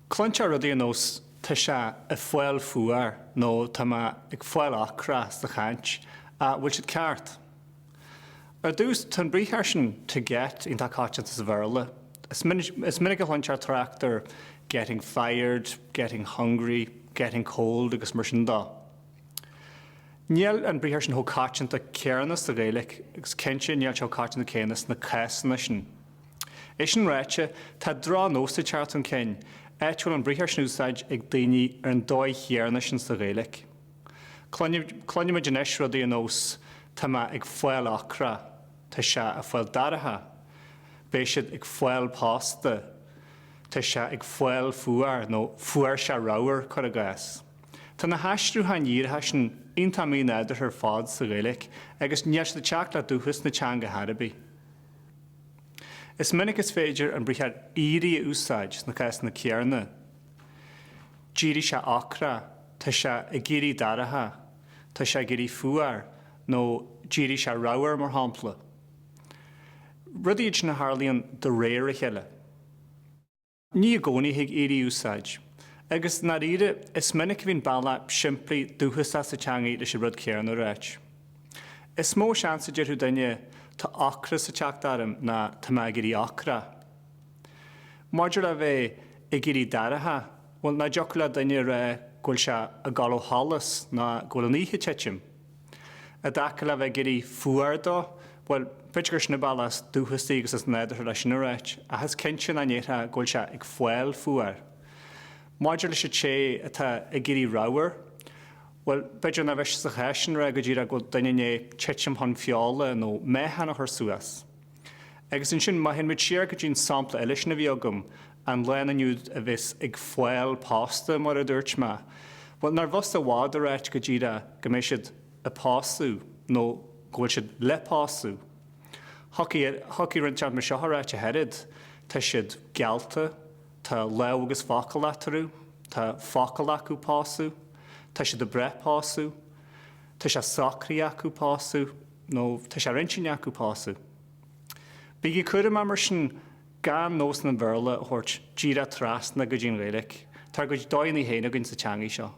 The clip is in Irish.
Clontar rudí nós tá sé a fáil fuair nó tá ag fáil achra sa chaint a bhfuil siad ceart. Ar dús tan bríthar sin to get in tá cáte sa bharla. Is minic a clontar tractor getting fired, getting hungry, getting cold agus mar sin dá. Níl an bríthar sin ho cáte a cearnas a réalaigh agus cinse níl seo cáte na céanas na céasna sin. Is sin réite tá drá nós a teart an cin éitiúil an bríthar snúsáid ag daoine ar an dóid chéarna sin sa réalaigh. Cloinne me denis rudaí an nós tá ag fáil achra, tá sé a fáil daratha, béis siad ag fáil pásta, tá sé ag fáil fuair nó fuair se ráir chu a gás. Tá na haistrú ha níortha sin ionta mí neidir ar fád sa réalaigh agus níos de teach le dúchas na teanga Harabí. Is minic is féidir an bríthar éirí a úsáid na cás na cearna. Díri se achra, tá sé a géirí daratha, tá sé géirí fuair nó díri se ráir mar hampla. Rudíid na Harlíonn do réir a cheile. Ní a gcónaí ag éirí úsáid, agus na ríide is minic bhín bailla siimplí dúchas sa teanga le sé rud cearna réit. Is mó seansa dearú daine tá achra sa teach darm na tá géirí achra. Maidir a bheith i géirí daratha, bhfuil na deocla daine ré gúil se a gáil hálas na gúil aníthe teitsim. A dacha le bheith géirí fuair dó, bhfuil beidir sna baillas dúchasaí agus is neidir leis sin réit, a has cinse na nétha gúil se ag fáil fuair. Maidir leis sé atá a géirí ráir, well, beidir na bheis sa chéisian ra go dtíra go daine teitsim hon fiála nó méhanna chu suas. Agus in sin maithinn mit siar go dtín sampla eilis na bhíogam an leananiúd a bheits ag fáil pásta mar a dúirt me. Well, nar bhos a bhád a réit go dtíra go mé siad a pású nó gohfuil siad le pású. Hoci rinteart mar seo réit a herid, tá siad gealta, tá le agus fácail letarú, tá fácail acu pású, tá sé de bre pású, tá sé sacrí acu pású, nó tá sé rinsin acu pású. Bhí cuireadh mar sin gan nós na bharla a thuirt díra trasna go dtíon réalaigh, tar go dóinní héana ginn sa teangaí seo.